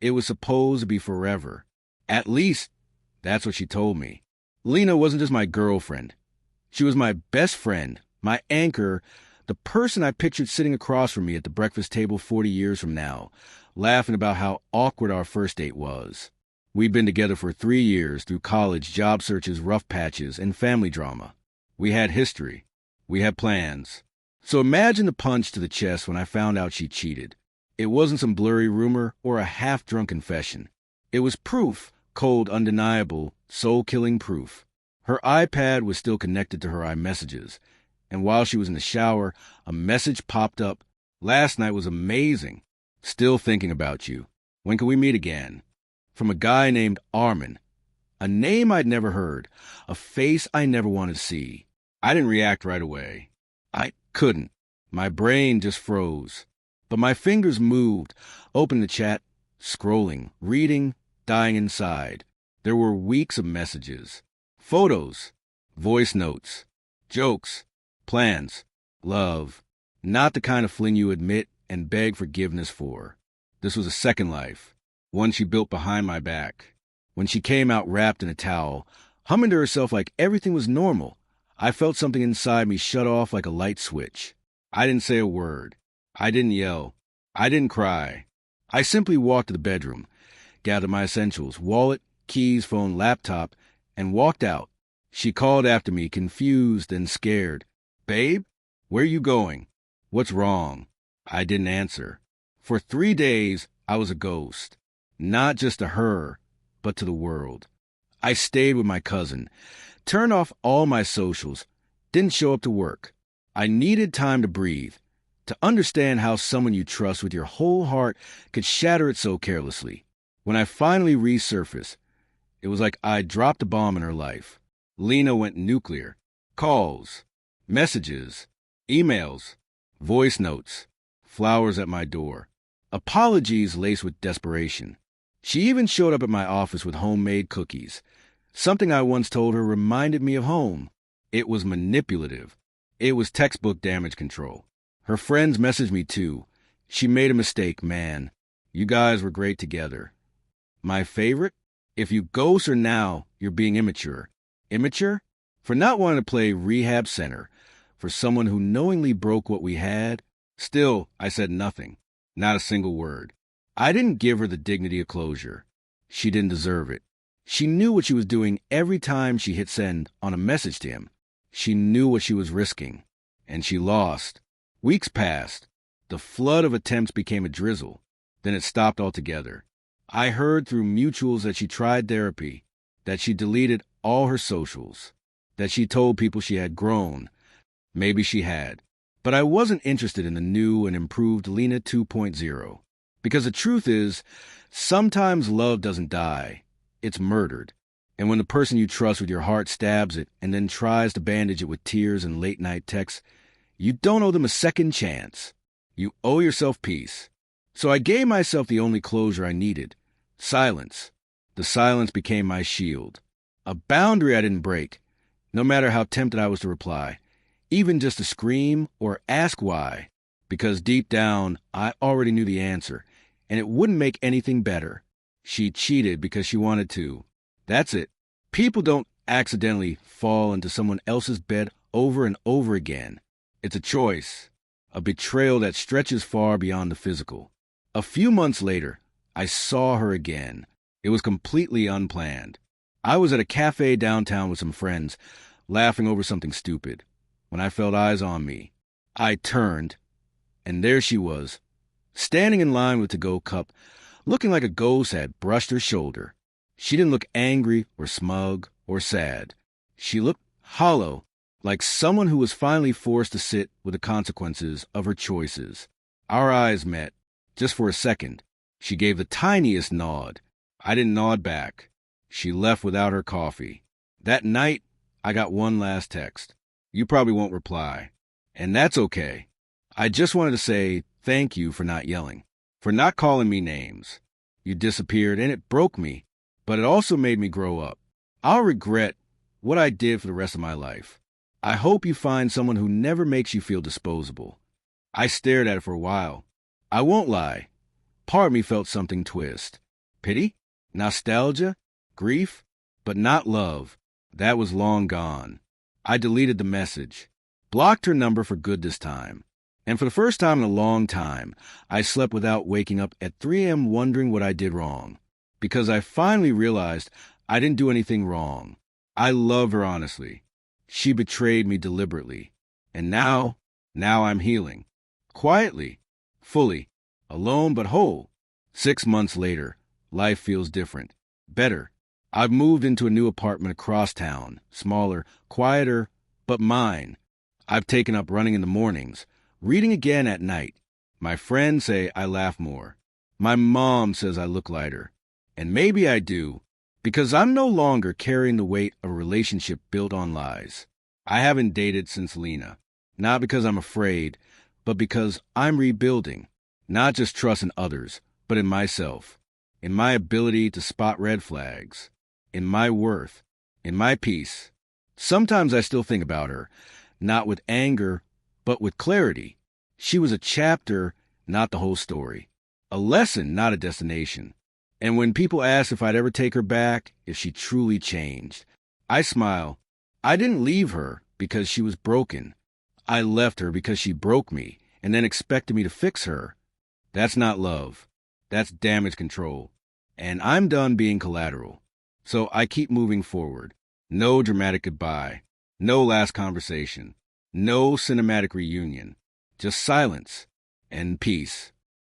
It was supposed to be forever. At least, that's what she told me. Leena wasn't just my girlfriend. She was my best friend, my anchor, the person I pictured sitting across from me at the breakfast table 40 years from now, laughing about how awkward our first date was. We'd been together for 3 years through college, job searches, rough patches, and family drama. We had history. We had plans. So imagine the punch to the chest when I found out she cheated. It wasn't some blurry rumor or a half-drunk confession. It was proof, cold, undeniable, soul-killing proof. Her iPad was still connected to her iMessages, and while she was in the shower, a message popped up. "Last night was amazing. Still thinking about you. When can we meet again?" From a guy named Armin. A name I'd never heard. A face I never wanted to see. I didn't react right away. I couldn't. My brain just froze. But my fingers moved, opening the chat, scrolling, reading, dying inside. There were weeks of messages. Photos. Voice notes. Jokes. Plans. Love. Not the kind of fling you admit and beg forgiveness for. This was a second life. One she built behind my back. When she came out wrapped in a towel, humming to herself like everything was normal, I felt something inside me shut off like a light switch. I didn't say a word. I didn't yell. I didn't cry. I simply walked to the bedroom, gathered my essentials, wallet, keys, phone, laptop, and walked out. She called after me, confused and scared. "Babe, where are you going? What's wrong?" I didn't answer. For 3 days, I was a ghost. Not just to her, but to the world. I stayed with my cousin, turned off all my socials, didn't show up to work. I needed time to breathe, to understand how someone you trust with your whole heart could shatter it so carelessly. When I finally resurfaced, it was like I dropped a bomb in her life. Leena went nuclear. Calls, messages, emails, voice notes, flowers at my door, apologies laced with desperation. She even showed up at my office with homemade cookies. Something I once told her reminded me of home. It was manipulative. It was textbook damage control. Her friends messaged me too. "She made a mistake, man. You guys were great together." My favorite? "If you ghost her now, you're being immature." Immature? For not wanting to play rehab center. For someone who knowingly broke what we had. Still, I said nothing. Not a single word. I didn't give her the dignity of closure. She didn't deserve it. She knew what she was doing every time she hit send on a message to him. She knew what she was risking. And she lost. Weeks passed. The flood of attempts became a drizzle. Then it stopped altogether. I heard through mutuals that she tried therapy, that she deleted all her socials, that she told people she had grown. Maybe she had. But I wasn't interested in the new and improved Leena 2.0. Because the truth is, sometimes love doesn't die. It's murdered. And when the person you trust with your heart stabs it and then tries to bandage it with tears and late-night texts, you don't owe them a second chance. You owe yourself peace. So I gave myself the only closure I needed. Silence. The silence became my shield. A boundary I didn't break, no matter how tempted I was to reply. Even just to scream or ask why. Because deep down, I already knew the answer. And it wouldn't make anything better. She cheated because she wanted to. That's it. People don't accidentally fall into someone else's bed over and over again. It's a choice. A betrayal that stretches far beyond the physical. A few months later, I saw her again. It was completely unplanned. I was at a cafe downtown with some friends, laughing over something stupid, when I felt eyes on me. I turned, and there she was, standing in line with the to-go cup, looking like a ghost had brushed her shoulder. She didn't look angry or smug or sad. She looked hollow, like someone who was finally forced to sit with the consequences of her choices. Our eyes met. Just for a second. She gave the tiniest nod. I didn't nod back. She left without her coffee. That night, I got one last text. "You probably won't reply. And that's okay. I just wanted to say thank you for not yelling, for not calling me names. You disappeared, and it broke me, but it also made me grow up. I'll regret what I did for the rest of my life. I hope you find someone who never makes you feel disposable." I stared at it for a while. I won't lie. Part of me felt something twist. Pity? Nostalgia? Grief? But not love. That was long gone. I deleted the message. Blocked her number for good this time. And for the first time in a long time, I slept without waking up at 3 a.m. wondering what I did wrong. Because I finally realized I didn't do anything wrong. I love her honestly. She betrayed me deliberately. And now I'm healing. Quietly. Fully. Alone but whole. 6 months later, life feels different. Better. I've moved into a new apartment across town. Smaller, quieter, but mine. I've taken up running in the mornings. Reading again at night. My friends say I laugh more. My mom says I look lighter. And maybe I do, because I'm no longer carrying the weight of a relationship built on lies. I haven't dated since Leena. Not because I'm afraid, but because I'm rebuilding. Not just trust in others, but in myself. In my ability to spot red flags. In my worth. In my peace. Sometimes I still think about her, not with anger, but with clarity. She was a chapter, not the whole story. A lesson, not a destination. And when people ask if I'd ever take her back, if she truly changed, I smile. I didn't leave her because she was broken. I left her because she broke me and then expected me to fix her. That's not love. That's damage control. And I'm done being collateral. So I keep moving forward. No dramatic goodbye. No last conversation. No cinematic reunion. Just silence and peace.